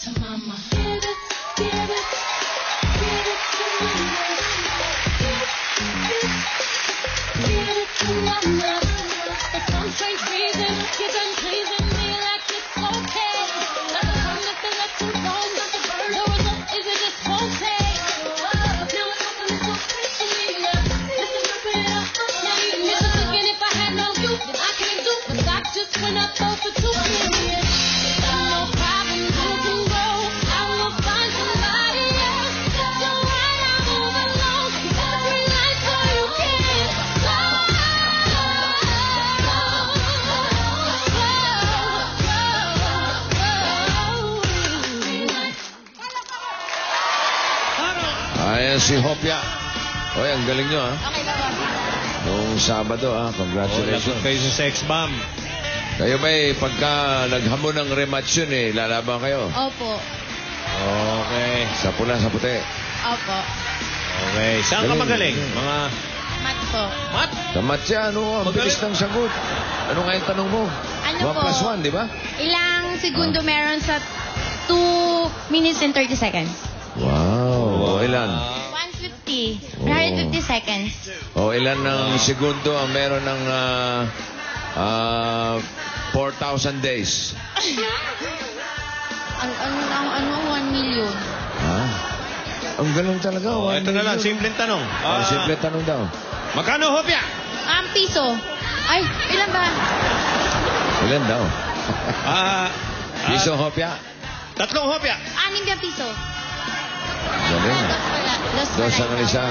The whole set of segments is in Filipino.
to mama. Give it, give it, give it to mama. Give it to mama. For some strange reason, you done pleasing me like it's okay. Like a promise that left too long, not the bird. The result is it just won't take. Now it's happening so sweet to me. Listen, rip it up. Now you miss it again. If I had no you, then I can't do. But that just went up over 2 million. No problem, you can go. I will find somebody else. That's alright, I'll move along. You got the green light, so you can go. Ayan si Hopia. Oy, ang galing nyo, ha? Okay ba? Noong Sabado, ha? Congratulations. Kayo sa Sex Bomb. Kayo ba pagka naghamon ng rematch yun, lalaban kayo? Opo. Okay. Sa pula, sa puti. Opo. Okay. Saan ka magaling? Mga Mat po. mat? Sa match yan, ang bilis ng sagot. Ano nga yung tanong mo? Ano 1 po? plus 1, di ba? Ilang segundo meron sa 2 minutes and 30 seconds? Wow. O ilan? 150. Oh. 150 seconds. O ilan ng segundo ang meron ng 4,000 days? Ano, 1 million. Ha? Ang galing talaga. Oh, ito na lang, simpleng tanong. Simple tanong daw. Magkano, Hopia? Piso. Ay, ilan ba? Ilan daw? Piso, Hopia? 3 Hopia. 6 na piso. Galing. Dos Ang isa.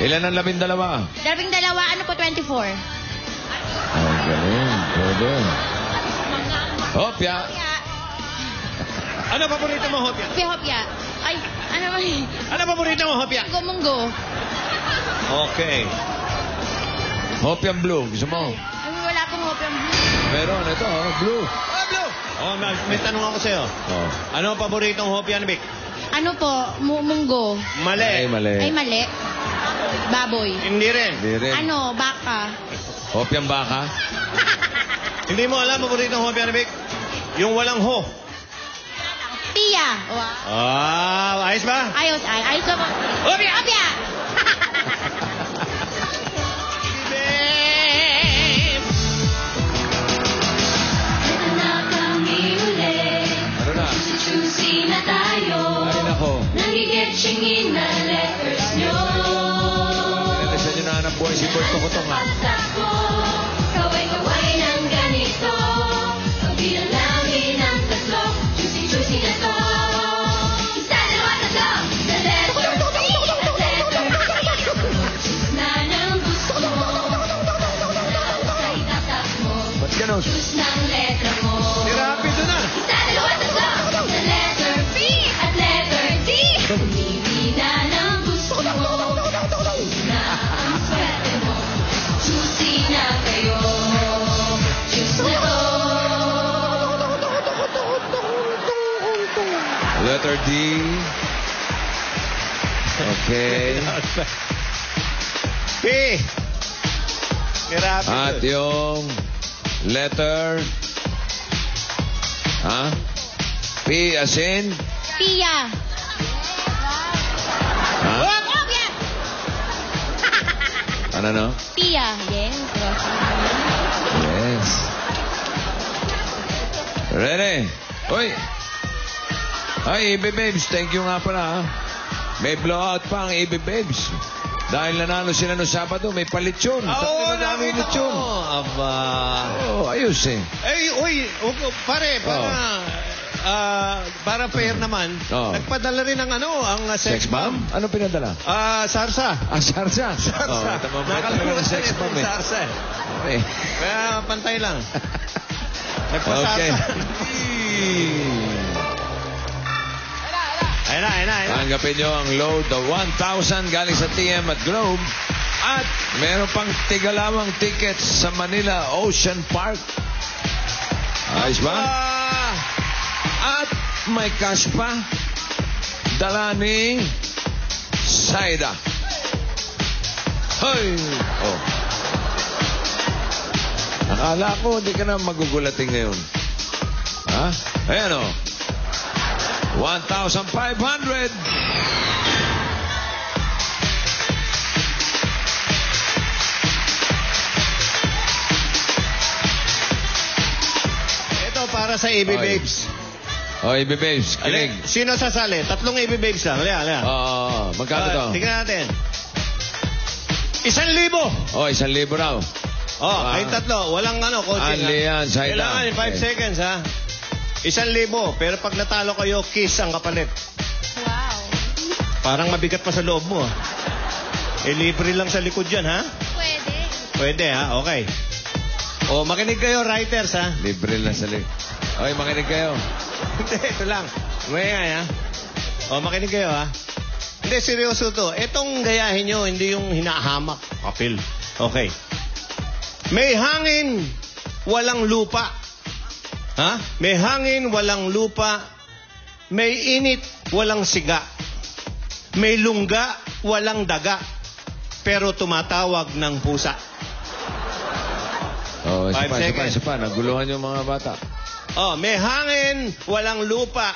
Ilan ang 12? 12, ano po, 24. Ang galing. Pwede. Hopia. Ano paborito mo, Hopia? Hopya. Ay, ano ba? Ano paborito mo, Hopia? Munggo. Okay. Hopia blue. Gusto mo? Ay, wala pong hopya. Meron. Ito, blue. Blue. Oh, may tanong ako sa'yo. Oh. Ano ang paboritong Hopia ni Vic? Ano po? Munggo. Mali. Ay, mali. Ay, mali. Baboy. Hindi rin. Hindi rin. Ano? Baka. Hopiang baka? Hindi mo alam paboritong Hopia ni Vic? Yung walang ho. Pia. Wow. Ayos ba? Ayos ba po? Hopia! Hopya! Ito na kami ulit. Ano na? Choosy na tayo. Ay, nako. Nangigetsingin na letters nyo. Nalisan nyo na hanap buhay si Bert Tokotong, ha? Patak ko, kaway-kaway ng ganito. Pagbilalangin ang 3, choosy-choosy na to. Isa, dalawa, 3, the letter C at letter D. Choose na ng gusto mo. Sa itatak mo. Ba't ganun? Choose ng letra mo. Rapido na. Isa, dalawa, 3, the letter B at letter D. Pumili na ng gusto mo. Choose na ang swerte mo. Choosy na kayo. Choose na to. Letter D. Okay. P. Rapido. At yung letter... Ha? P as in? Pia. Ha? Hopya! Ano no? Pia. Yes. Yes. Ready? Uy! Ay, EB Babes, thank you nga pala, ha? May blowout pa ang EB Babes. Dahil nanalo sila noong Sabado, may palit yun. Oo, Dami ulit yun. Aba. Oh, ayos eh. Uy, pare, para fair naman, Oo. nagpadala rin ng ang sex bomb. Ano pinadala? Sarsa. Sarsa. Oh, tama ba talaga ng sex bomb eh. Sarsa eh. Okay. Kaya pantay lang. Okay. Nagpasarsa. Ayun na. Tanggapin nyo ang load of 1,000 galing sa TM at Globe. At meron pang tigalawang tickets sa Manila Ocean Park. Ayos ba? At may cash pa. Dala ni Saida. Hoy! Oh. Akala ko hindi ka na magugulating ngayon. Ha? Ayan o. 1,500. Ito para sa AB Okay. Babes. O, Ibi Babes, kilig. Sino sasali? Tatlong AB Babes lang. Halika. Oo, magkano to? Tingnan natin. 1,000. O, 1,000 raw. Kayong tatlo. Walang coaching. Anli yan, Saita. Kailangan in 5 Okay. seconds, ha? 1,000. Pero pag natalo kayo, kiss ang kapalit. Wow. Parang mabigat pa sa loob mo, ha? Libre lang sa likod yan, ha? Pwede. Pwede, ha? Okay. Makinig kayo, writers, ha? Libre lang sa lig. Okay, makinig kayo. Hindi, ito lang. May ha? Makinig kayo, ha? Hindi, seryoso to. Itong gayahin nyo, hindi yung hinahamak. Kapil. Okay. May hangin, walang lupa. Ha? May hangin, walang lupa. May init, walang siga. May lungga, walang daga. Pero tumatawag ng pusa. O, isa 5 pa, isa pa, seconds. isa pa. Naguluhan yung mga bata. May hangin, walang lupa.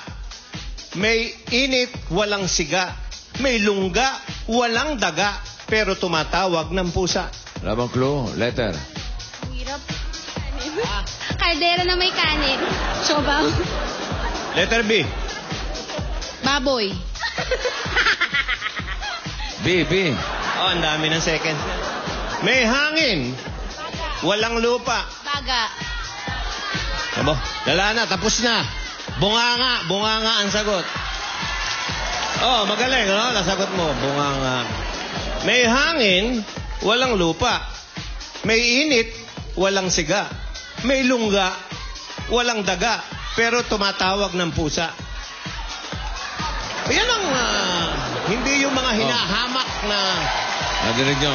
May init, walang siga. May lungga, walang daga. Pero tumatawag ng pusa. Wala bang clue? Letter. Hirap. Kaldero na may kanin. Sobaw. Letter B. Baboy. B. Ang dami ng seconds. May hangin, walang lupa. Baga. Abo, dala na, tapos na. Bunganga ang sagot. Magaling, no? Nasagot mo, bunganga. May hangin, walang lupa. May init, walang siga. May lungga, walang daga. Pero tumatawag ng pusa. Yan ang, hindi yung mga hinahamak na Nadinig nyo.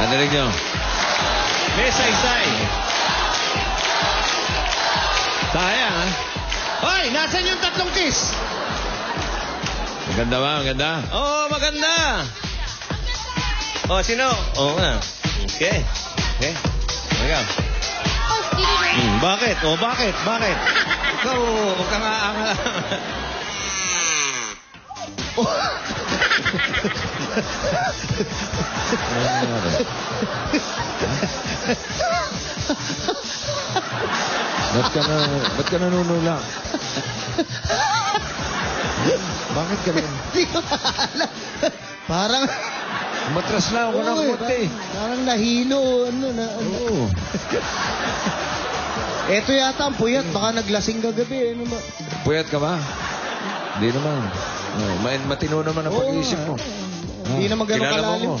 Nadinig nyo. may saysay. Sayang, ha? Hoy, nasan yung tatlong kiss? Maganda ba? Maganda? Maganda. Sino? Nga. Okay. Ikaw. Oh, dito. Bakit? Bakit? Ikaw, huwag ka nga Ba't ka nanunula? Bakit ka nun? Hindi ko alam. Parang, Matras na ako ng konti. parang nahilo. Oo. Eto yata ang puyat. Baka naglasing kagabi. Ano ba? Puyat ka ba? Hindi naman. Matino naman ang pag-iisip mo. Hindi naman ganun Kilala kalalim. mo.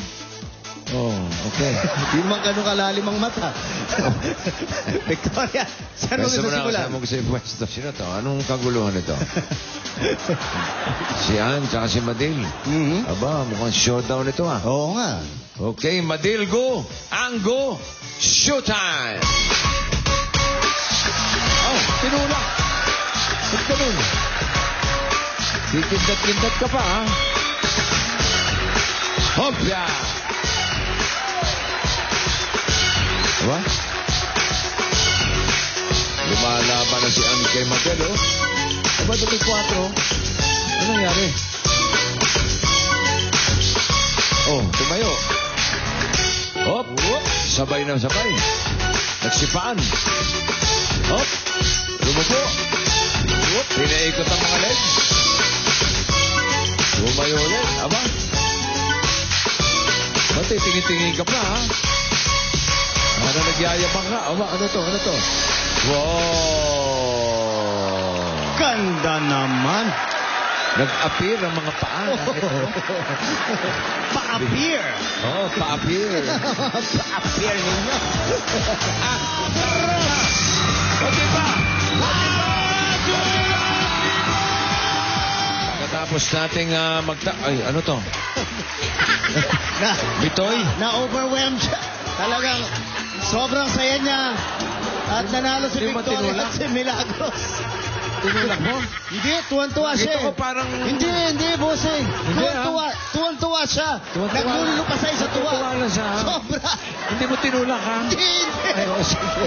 Okay. Hindi naman ganun kalalim ang mata. Victoria, saan mo Pwesto gusto mo na, simulan? saan mo gusto yung pwesto? Sino to? Anong kaguluhan ito? Si Ann, tsaka si Madil. Aba, mukhang showdown ito ah. Oo nga. Okay, Madil, go! Ang go! Showtime! Tinulak! Ba't ganun? Kikindat-kindat ka pa, ha? Hopya! Diba? Lumalaban na si Ann kay Madil, oh. Diba, dumi 4? Ano nangyari? Tumayo. Hop! Sabay na sabay. Nagsipaan. Hop! Lumupo. Hop! Pinaikot ang mga legs. Tumayo ulit. Aba? Ba't tingin-tingin ka pa, ha? Ano nagyayabang ka? Aba, ano to? Wow! Ganda naman. Nag-appear ang mga paa. Pa-appear. Pa-appear. Pa-appear ninyo. Pagkatapos nating Ay, ano to? Bitoy? Na-overwhelmed siya. Talagang sobrang saya niya. At nanalo si Hindi mo Victoria tinulak? at si Milagros. Tinulak mo? Hindi, tuwan-tuwa siya. Ito ko parang... Hindi, bossing. Tuwan-tuwa siya. Tuwan-tuwa. Naglulupasay sa tuwa. Tuwan-tuwa lang siya, ha? Sobra. Hindi mo tinulak, ha? Hindi. Ay, sige.